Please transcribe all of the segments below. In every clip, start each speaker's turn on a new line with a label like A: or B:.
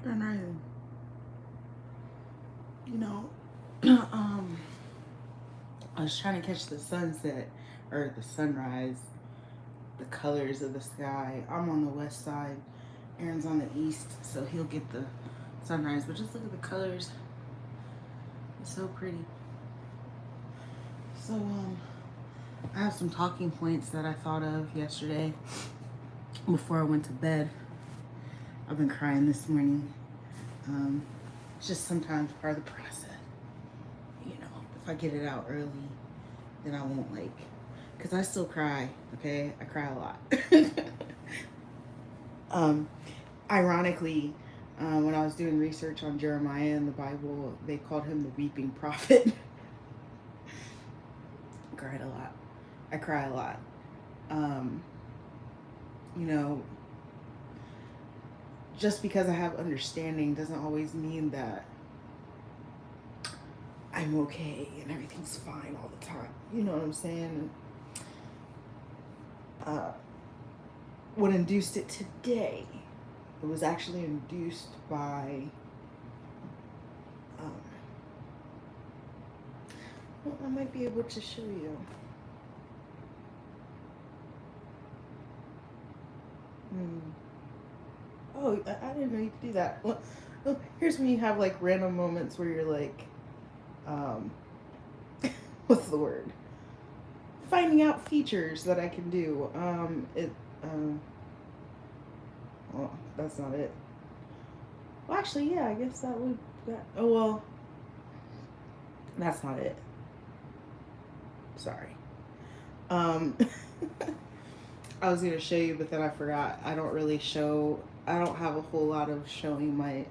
A: And you know, I was trying to catch the sunset or the sunrise, the colors of the sky. I'm on the west side, Aaron's on the east, so he'll get the sunrise. But just look at the colors; it's so pretty. So I have some talking points that I thought of yesterday before I went to bed. I've been crying this morning. Um, it's just sometimes part of the process. You know, if I get it out early, then I won't because I still cry. Okay, I cry a lot. um, Ironically, when I was doing research on Jeremiah in the Bible, they called him the weeping prophet. I cried a lot. I cry a lot. Um, you know, just because I have understanding doesn't always mean that I'm okay and everything's fine all the time. You know what I'm saying? Uh, what induced it today? It was actually induced by. Um, well, I might be able to show you. Hmm. Oh, I didn't know you could do that. Look, here's when you have like random moments where you're like, um, what's the word? Finding out features that I can do. Well, that's not it. Well, actually, yeah, I guess that would. Oh well, that's not it. Sorry. Um, I was gonna show you, but then I forgot. I don't really show. I don't have a whole lot of showing my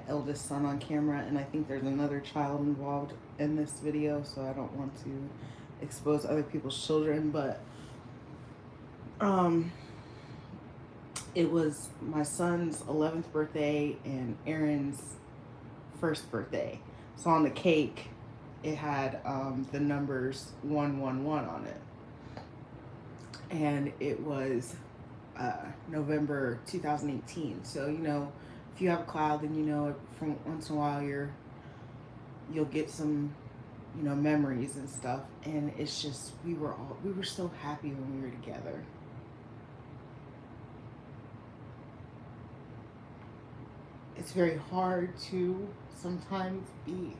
A: eldest son on camera, and I think there's another child involved in this video, so I don't want to expose other people's children. But um, it was my son's 11th birthday and Aaron's first birthday. So on the cake, it had the numbers 111 on it, and it was November 2018. So if you have a cloud, then from once in a while you'll get some memories and stuff. And it's just we were so happy when we were together. It's very hard to sometimes be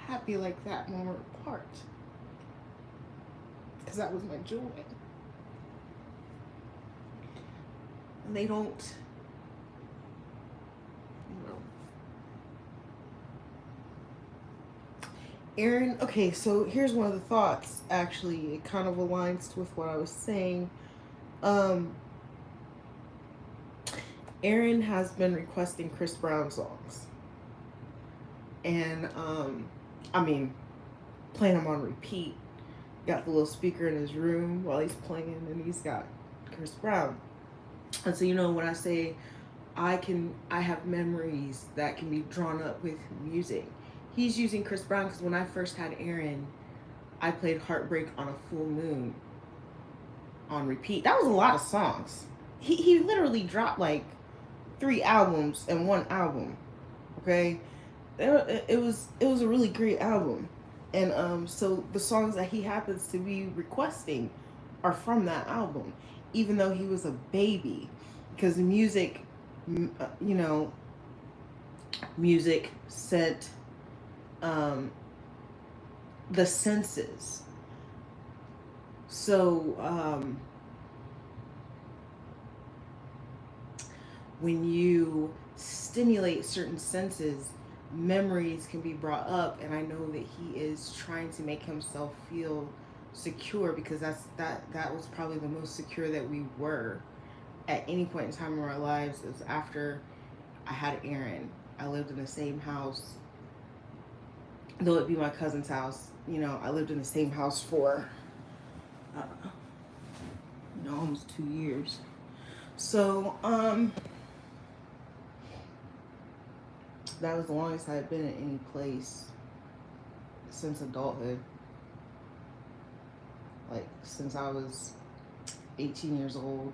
A: happy like that when we're apart, because that was my joy. And they don't, you know. Aaron, okay, so here's one of the thoughts. Actually, it kind of aligns with what I was saying. Um, Aaron has been requesting Chris Brown songs, and I mean, playing them on repeat. Got the little speaker in his room while he's playing, and he's got Chris Brown. And so when I say I have memories that can be drawn up with music. He's using Chris Brown because when I first had Aaron, I played Heartbreak on a Full Moon on repeat. That was a lot of songs. He literally dropped like 3 albums and one album. Okay, it was a really great album, and so the songs that he happens to be requesting are from that album, even though he was a baby, because music, you know, music sent um, the senses. So when you stimulate certain senses, memories can be brought up, and I know that he is trying to make himself feel secure, because that was probably the most secure that we were at any point in time in our lives. It was after I had Aaron. I lived in the same house, though it be my cousin's house. I lived in the same house for uh, almost 2 years. So that was the longest I had been in any place since adulthood. Like since I was 18 years old.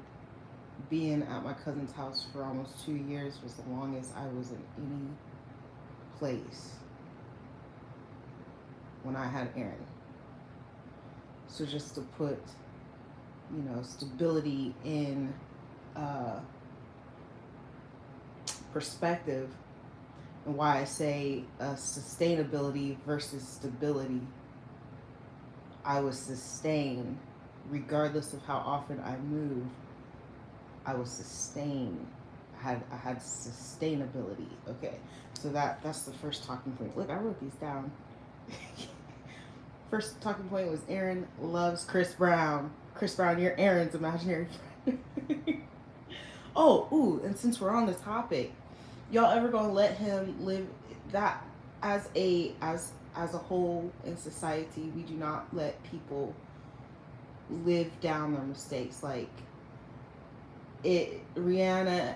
A: being at my cousin's house for almost 2 years was the longest I was in any place when I had Aaron. So just to put, stability in uh, perspective, and why I say sustainability versus stability, I was sustained regardless of how often I moved. I was sustained. I had sustainability. Okay, so that's the first talking point. Look, I wrote these down. First talking point was Aaron loves Chris Brown. Chris Brown, you're Aaron's imaginary friend. Oh, ooh, and since we're on the topic, y'all ever gonna let him live that as a whole in society? We do not let people live down their mistakes. Like Rihanna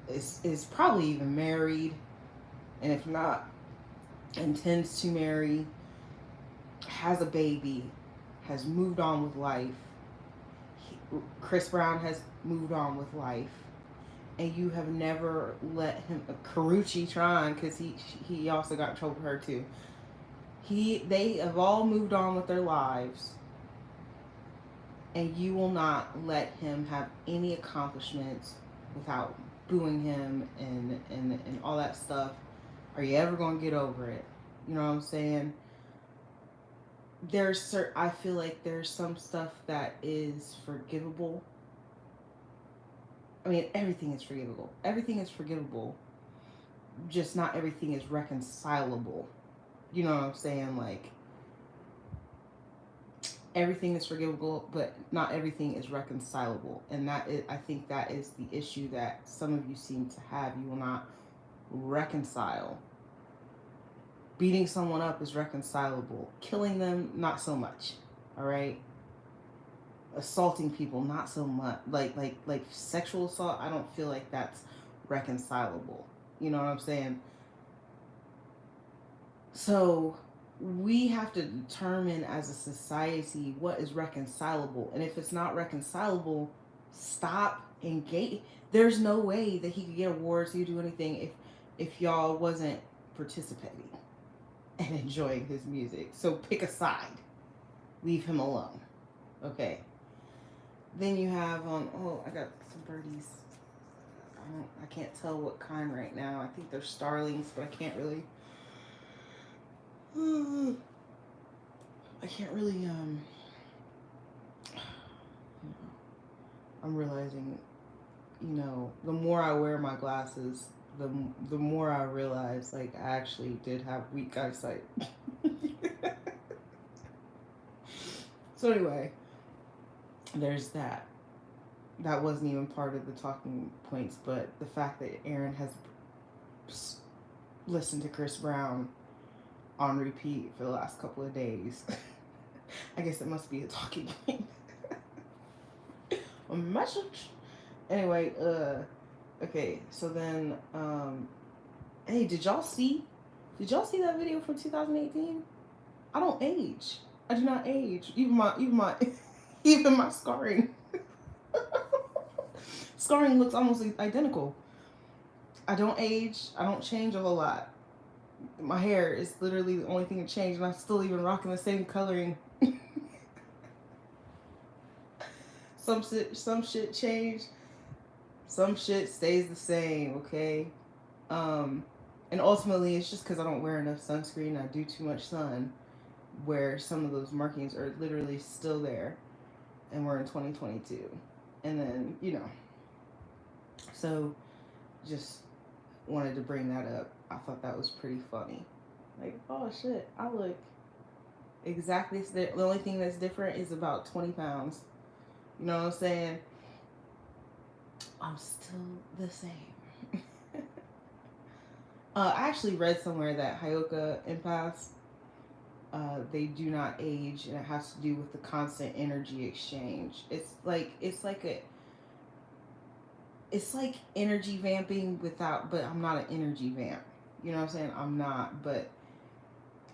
A: is probably even married, and if not, intends to marry, has a baby, has moved on with life. Chris Brown has moved on with life, and you have never let him. Karuchi trying, because he also got in trouble for her too. They have all moved on with their lives, and you will not let him have any accomplishments without booing him and all that stuff. Are you ever gonna get over it? You know what I'm saying? I feel like there's some stuff that is forgivable. I mean, everything is forgivable. Everything is forgivable. Just not everything is reconcilable. You know what I'm saying? Like, everything is forgivable, but not everything is reconcilable. And I think that is the issue that some of you seem to have. You will not reconcile. Beating someone up is reconcilable. Killing them, not so much. All right? Assaulting people, not so much. Like sexual assault, I don't feel like that's reconcilable. You know what I'm saying? So we have to determine as a society what is reconcilable, and if it's not reconcilable, stop engage. There's no way that he could get awards, he could do anything if y'all wasn't participating and enjoying his music. So pick a side, leave him alone. Okay. Then you have I got some birdies. I can't tell what kind right now. I think they're starlings, but I can't really I'm realizing, the more I wear my glasses, the more I realize, like, I actually did have weak eyesight. So anyway, there's that. That wasn't even part of the talking points, but the fact that Aaron has listened to Chris Brown on repeat for the last couple of days. I guess it must be a talking point. A message. Anyway, okay, so then, hey, did y'all see that video from 2018? I don't age. I do not age. Even my even my scarring. Scarring looks almost identical. I don't age. I don't change a whole lot. My hair is literally the only thing that changed, and I'm still even rocking the same coloring. Some shit changed. Some shit stays the same. Okay. And ultimately, it's just because I don't wear enough sunscreen. I do too much sun, where some of those markings are literally still there, and we're in 2022. And then, so just wanted to bring that up. I thought that was pretty funny. Like, oh shit, I look exactly, the only thing that's different is about 20 pounds. You know what I'm saying? I'm still the same. I actually read somewhere that Hyoka empaths, they do not age, and it has to do with the constant energy exchange. It's like energy vamping but I'm not an energy vamp. You know what I'm saying? I'm not, but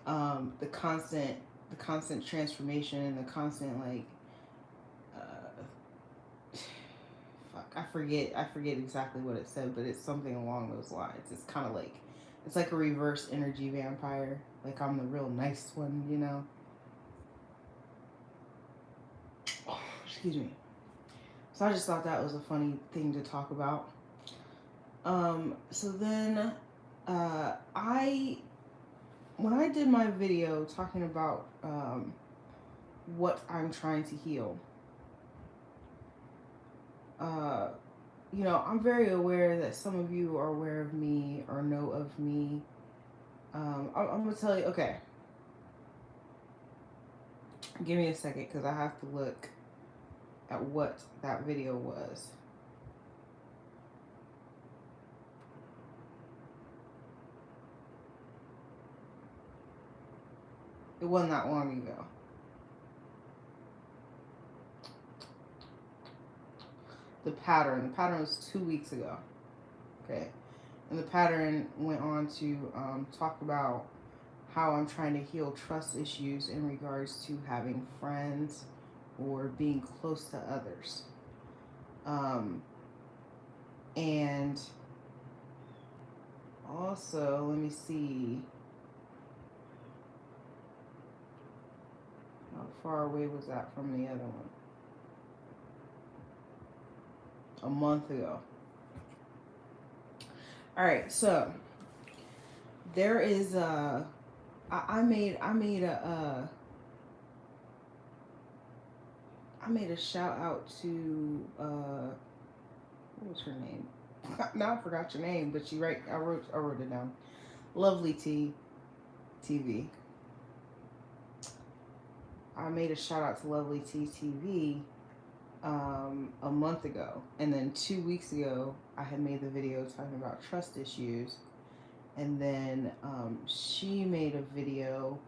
A: the constant transformation and the constant I forget exactly what it said, but it's something along those lines. It's kind of like, it's like a reverse energy vampire. Like I'm the real nice one, you know. Oh, excuse me. So I just thought that was a funny thing to talk about. So then, I when I did my video talking about what I'm trying to heal, uh, you know, I'm very aware that some of you are aware of me or know of me. I'm gonna tell you. Okay, give me a second because I have to look at what that video was. It wasn't that long ago. The pattern. The pattern was 2 weeks ago. Okay, and the pattern went on to talk about how I'm trying to heal trust issues in regards to having friends or being close to others. And also, let me see, how far away was that from the other one? A month ago. All right, so there is I made a shout out to what was her name? Now I forgot your name, but I wrote it down. Lovely TV. I made a shout out to Lovely TV a month ago, and then 2 weeks ago I had made the video talking about trust issues, and then she made a video,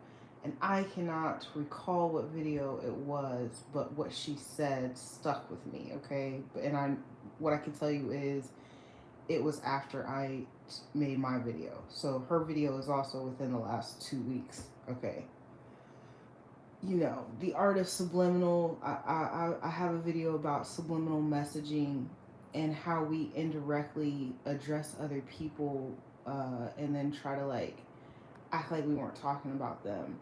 A: and I cannot recall what video it was, but what she said stuck with me. Okay, and what I can tell you is it was after I made my video, so her video is also within the last 2 weeks. Okay, you know, the art of subliminal. I have a video about subliminal messaging and how we indirectly address other people, and then try to like act like we weren't talking about them.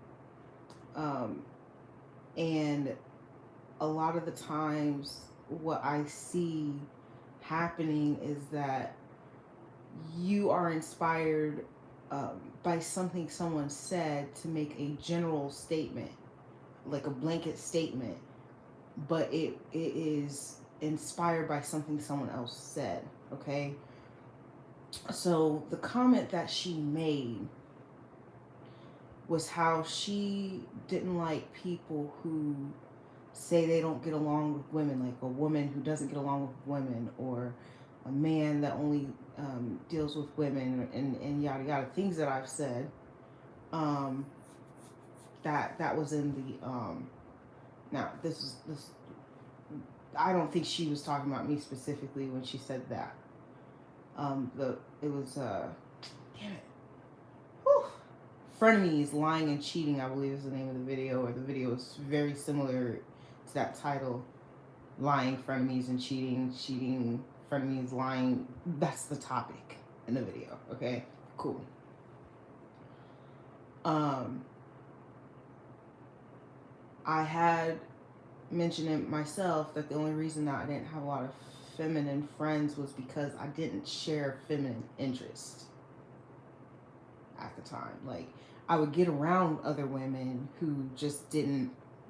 A: And a lot of the times what I see happening is that you are inspired by something someone said to make a general statement, like a blanket statement, but it is inspired by something someone else said. Okay, so the comment that she made was how she didn't like people who say they don't get along with women, like a woman who doesn't get along with women, or a man that only deals with women, and yada yada, things that I've said. That was in the now this I don't think she was talking about me specifically when she said that. It was damn it. Whew. Frenemies, Lying and Cheating, I believe is the name of the video, or the video is very similar to that title. Lying, frenemies, and cheating, frenemies, lying. That's the topic in the video. Okay, cool. I had mentioned it myself that the only reason that I didn't have a lot of feminine friends was because I didn't share feminine interests at the time. Like, I would get around other women who just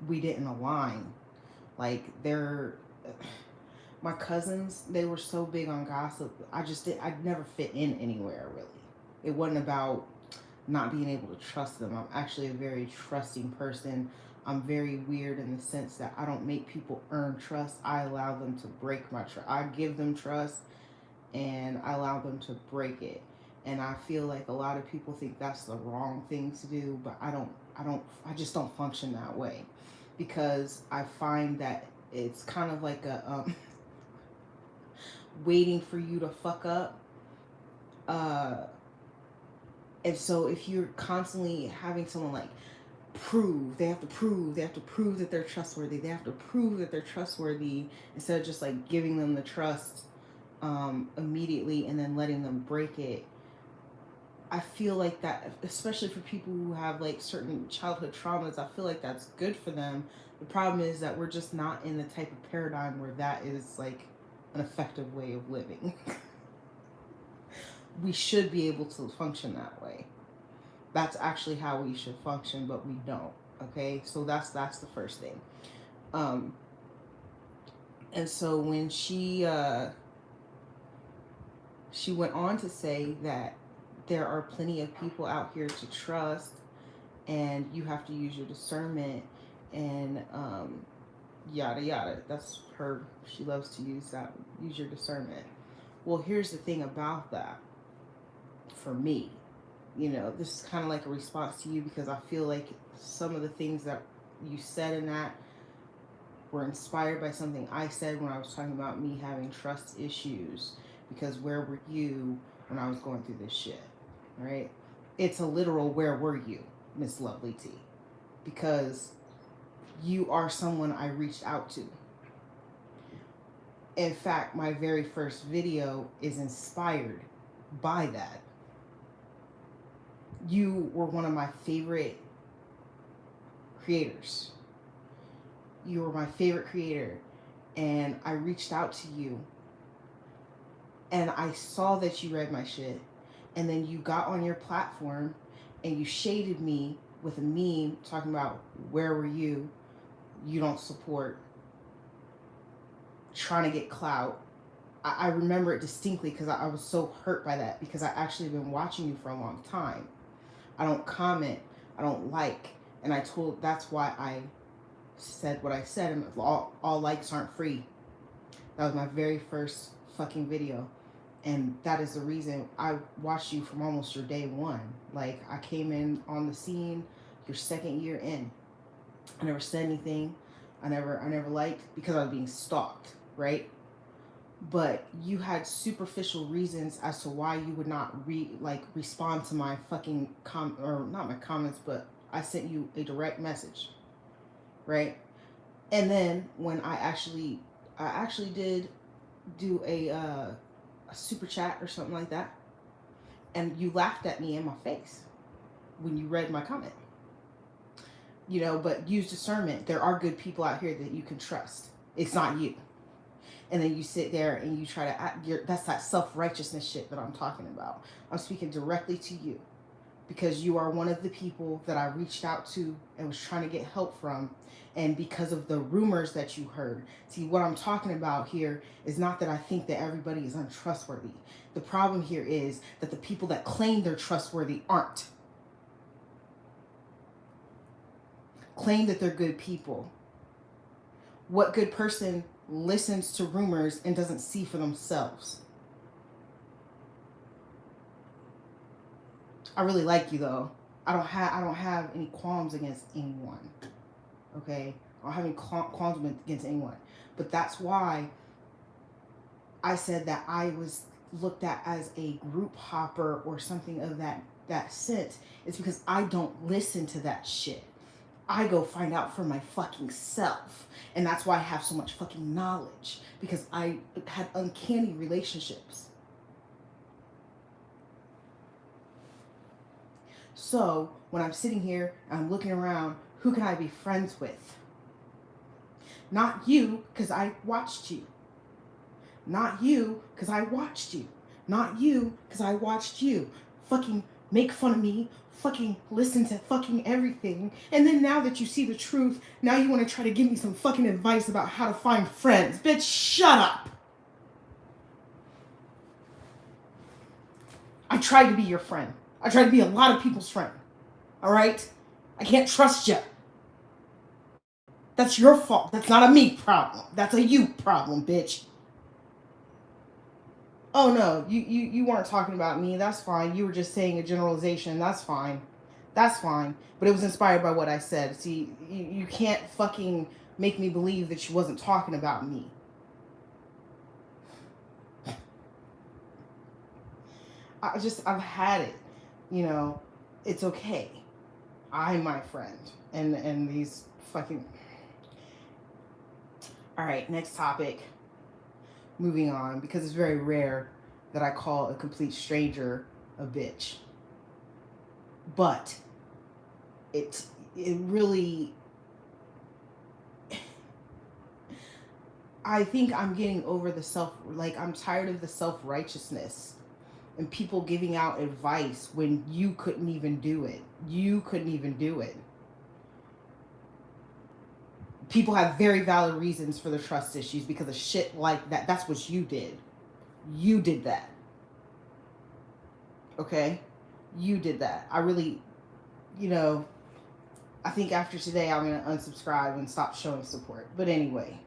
A: we didn't align. Like, my cousins, they were so big on gossip. I'd never fit in anywhere, really. It wasn't about not being able to trust them. I'm actually a very trusting person. I'm very weird in the sense that I don't make people earn trust. I allow them to break my trust. I give them trust and I allow them to break it. And I feel like a lot of people think that's the wrong thing to do, but I just don't function that way, because I find that it's kind of like a waiting for you to fuck up. And so if you're constantly having someone like they have to prove that they're trustworthy, instead of just like giving them the trust immediately and then letting them break it. I feel like that, especially for people who have like certain childhood traumas, I feel like that's good for them. The problem is that we're just not in the type of paradigm where that is like an effective way of living. We should be able to function that way. That's actually how we should function, but we don't. Okay, so that's the first thing. Um, and so when she went on to say that there are plenty of people out here to trust, and you have to use your discernment, and yada yada. That's her. She loves to use that. Use your discernment. Well, here's the thing about that. For me, this is kind of like a response to you, because I feel like some of the things that you said in that were inspired by something I said when I was talking about me having trust issues. Because where were you when I was going through this shit, right? It's a literal where were you, Miss Lovely T. Because you are someone I reached out to. In fact, my very first video is inspired by that. You were one of my favorite creators. You were my favorite creator. And I reached out to you. And I saw that you read my shit. And then you got on your platform and you shaded me with a meme talking about where were you? You don't support. Trying to get clout. I remember it distinctly because I was so hurt by that, because I actually been watching you for a long time. I don't comment. I don't like. And that's why I said what I said. And all likes aren't free. That was my very first fucking video. And that is the reason I watched you from almost your day one. Like, I came in on the scene your second year in. I never said anything. I never liked, because I was being stalked, right? But you had superficial reasons as to why you would not respond to my fucking or not my comments, but I sent you a direct message, right? And then when I actually did do a super chat or something like that, and you laughed at me in my face when you read my comment. But use discernment. There are good people out here that you can trust. It's not you. And then you sit there and you try to act. That's that self-righteousness shit that I'm talking about. I'm speaking directly to you, because you are one of the people that I reached out to and was trying to get help from. And because of the rumors that you heard. See, what I'm talking about here is not that I think that everybody is untrustworthy. The problem here is that the people that claim they're trustworthy aren't. Claim that they're good people. What good person listens to rumors and doesn't see for themselves? I really like you, though. I don't have any qualms against anyone. Okay? I don't have any qualms against anyone. But that's why I said that I was looked at as a group hopper or something of that sense. It's because I don't listen to that shit. I go find out for my fucking self. And that's why I have so much fucking knowledge. Because I had uncanny relationships. So, when I'm sitting here and I'm looking around, who can I be friends with? Not you, because I watched you. Not you, because I watched you. Not you, because I watched you. Fucking make fun of me. Fucking listen to fucking everything. And then now that you see the truth, now you want to try to give me some fucking advice about how to find friends. Bitch, shut up. I tried to be your friend. I tried to be a lot of people's friend. All right? I can't trust you. That's your fault. That's not a me problem. That's a you problem, bitch. Oh no, you weren't talking about me. That's fine. You were just saying a generalization. That's fine. That's fine. But it was inspired by what I said. See, you can't fucking make me believe that she wasn't talking about me. I've had it. It's okay. I'm my friend. And these fucking... All right, next topic. moving on, because it's very rare that I call a complete stranger a bitch. But it really, I think I'm getting over I'm tired of the self-righteousness and people giving out advice when you couldn't even do it. You couldn't even do it. People have very valid reasons for their trust issues because of shit like that. That's what you did. You did that. Okay? You did that. I really, I think after today I'm going to unsubscribe and stop showing support. But anyway,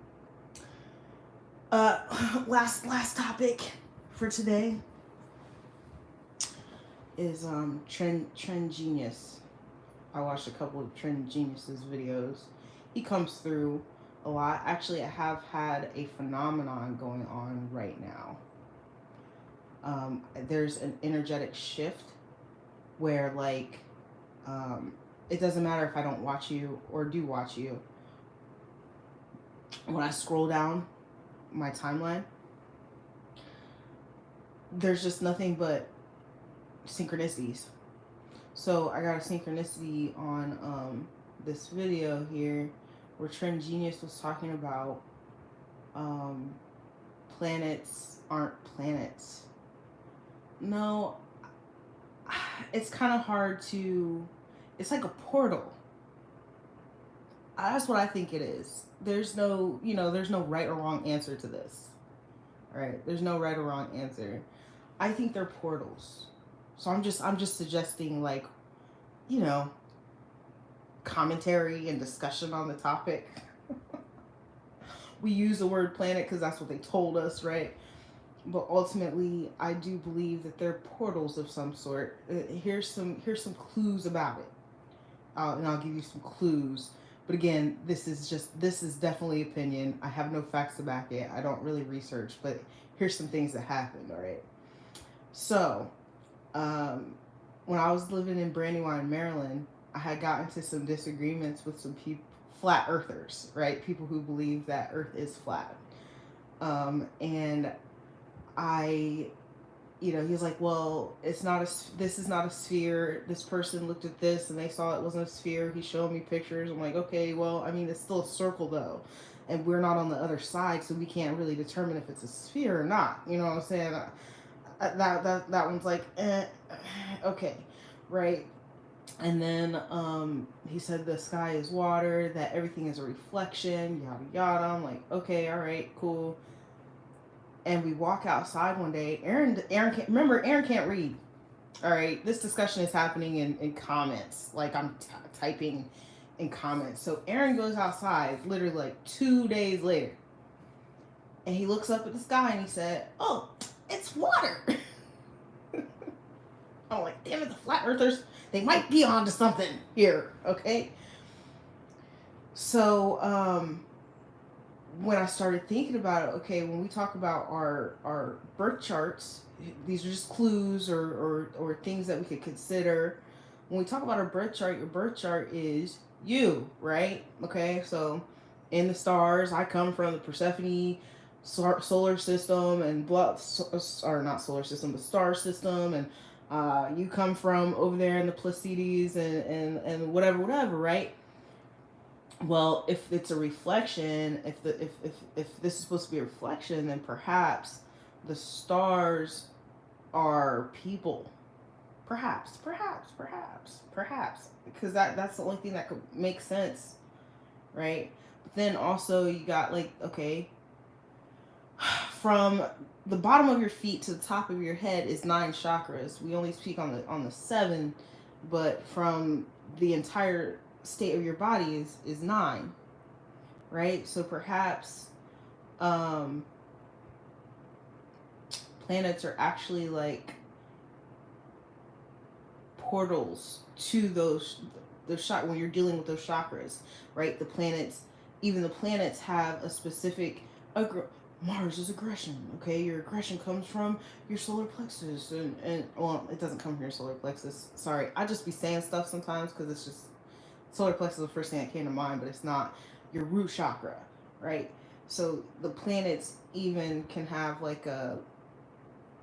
A: last topic for today is Trend Genius. I watched a couple of Trend Genius's videos. He comes through a lot. Actually, I have had a phenomenon going on right now. There's an energetic shift where, like, it doesn't matter if I don't watch you or do watch you. When I scroll down my timeline, there's just nothing but synchronicities. So I got a synchronicity on this video here where Trend Genius was talking about planets aren't planets. No, it's kind of hard to, it's like a portal. That's what I think it is. There's no, there's no right or wrong answer to this. All right, there's no right or wrong answer. I think they're portals. So I'm just suggesting, like, commentary and discussion on the topic. We use the word planet because that's what they told us, right? But ultimately, I do believe that they're portals of some sort. Here's some clues about it, and I'll give you some clues. But again, this is definitely opinion. I have no facts to back it. I don't really research, but here's some things that happened. All right. So, when I was living in Brandywine, Maryland, I had gotten into some disagreements with some people, flat earthers, right? People who believe that Earth is flat. And he was like, well, this is not a sphere. This person looked at this and they saw it wasn't a sphere. He showed me pictures. I'm like, okay, well, I mean, it's still a circle though. And we're not on the other side, so we can't really determine if it's a sphere or not. You know what I'm saying? That one's like, okay, right? And then he said the sky is water, that everything is a reflection, yada yada. I'm like, okay, all right, cool. And we walk outside one day. Aaron can't read. All right, this discussion is happening in comments. Like, I'm typing in comments. So Aaron goes outside literally like 2 days later, and he looks up at the sky and he said, "Oh, it's water." I'm like, damn it, the flat earthers, they might be onto something here, okay? So when I started thinking about it, okay, when we talk about our birth charts, these are just clues or things that we could consider. When we talk about our birth chart, your birth chart is you, right? Okay, so in the stars, I come from the Persephone solar system and or not solar system, but star system, and you come from over there in the Pleiades and whatever, right? Well, if it's a reflection, if this is supposed to be a reflection, then perhaps the stars are people. Perhaps, because that's the only thing that could make sense, right? But then also you got, like, okay, from the bottom of your feet to the top of your head is 9 chakras. We only speak on the 7, but from the entire state of your body is 9, right? So perhaps planets are actually like portals to those when you're dealing with those chakras, right? Even the planets have a specific Mars is aggression, okay? Your aggression comes from your solar plexus, and well, it doesn't come from your solar plexus. Sorry, I just be saying stuff sometimes because it's just solar plexus is the first thing that came to mind, but it's not. Your root chakra, right? So the planets even can have like a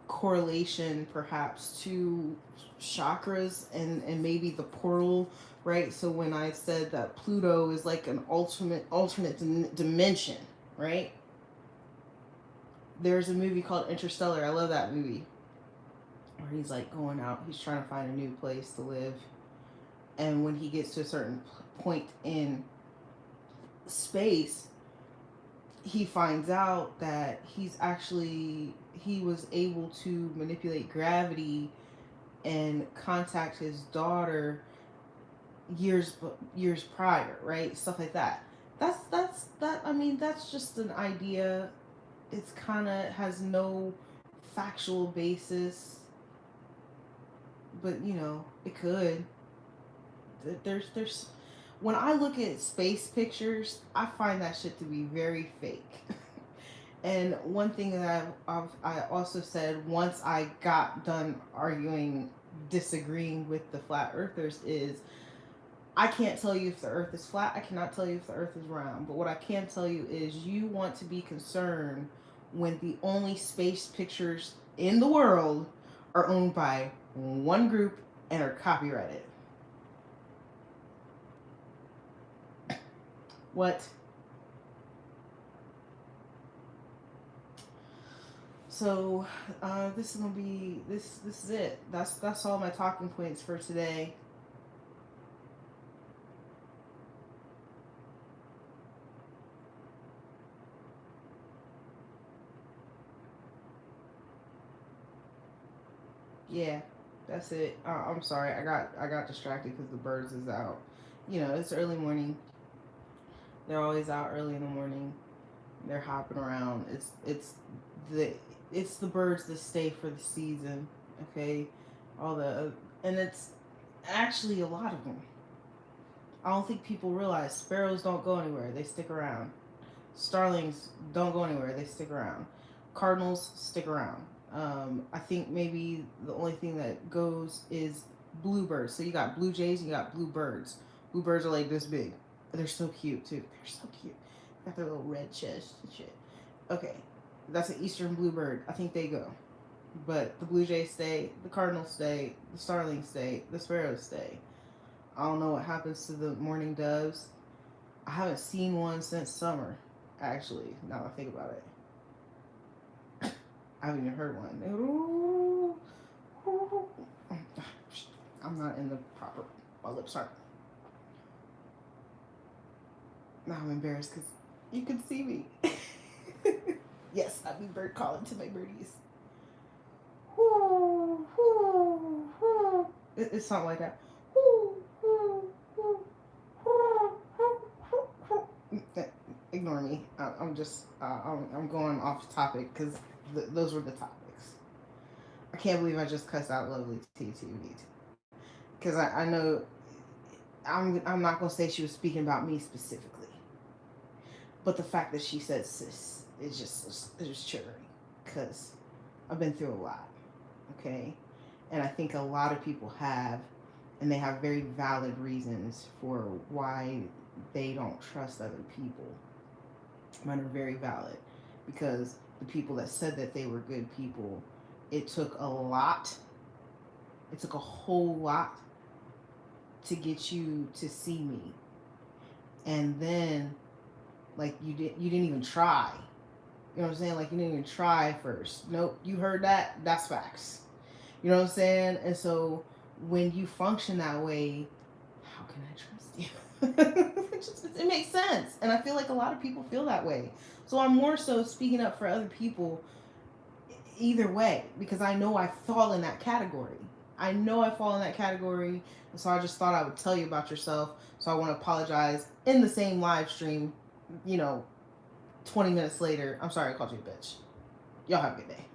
A: correlation perhaps to chakras and maybe the portal, right? So when I said that Pluto is like an alternate dimension, right? There's a movie called Interstellar. I love that movie. Where he's like going out, he's trying to find a new place to live. And when he gets to a certain point in space, he finds out that he was able to manipulate gravity and contact his daughter years prior, right? Stuff like that. That's just an idea. It's kind of has no factual basis, but it could. There's when I look at space pictures, I find that shit to be very fake. And one thing that I also said once I got done disagreeing with the flat earthers is I can't tell you if the earth is flat. I cannot tell you if the earth is round. But what I can tell you is you want to be concerned when the only space pictures in the world are owned by one group and are copyrighted. What? So this is gonna be this is it. That's all my talking points for today. Yeah, that's it. I'm sorry, I got distracted because the birds is out. It's early morning. They're always out early in the morning. They're hopping around. The it's the birds that stay for the season. Okay, and it's actually a lot of them. I don't think people realize sparrows don't go anywhere. They stick around. Starlings don't go anywhere. They stick around. Cardinals stick around. I think maybe the only thing that goes is bluebirds. So you got blue jays and you got bluebirds. Bluebirds are like this big. They're so cute too. They're so cute. Got their little red chest and shit. Okay, that's an eastern bluebird. I think they go. But the blue jays stay, the cardinals stay, the starlings stay, the sparrows stay. I don't know what happens to the mourning doves. I haven't seen one since summer, actually, now that I think about it. I haven't even heard one. I'm not in the proper. My lips aren't. Now I'm embarrassed because you can see me. Yes, I'd be bird calling to my birdies. It's something like that. Ignore me. I'm just I'm going off topic because those were the topics. I can't believe I just cussed out lovely TTV because I know I'm not gonna say she was speaking about me specifically, but the fact that she said sis is just triggering because I've been through a lot. Okay, and I think a lot of people have, and they have very valid reasons for why they don't trust other people. Mine are very valid because the people that said that they were good people, it took a lot. It took a whole lot to get you to see me, and then like you didn't even try. You know what I'm saying? Like you didn't even try first. Nope, you heard that. That's facts. You know what I'm saying? And so when you function that way, how can I trust you? It makes sense. And I feel like a lot of people feel that way. So I'm more so speaking up for other people either way because I know I fall in that category. And so I just thought I would tell you about yourself. So I want to apologize in the same live stream, 20 minutes later. I'm sorry I called you a bitch. Y'all have a good day.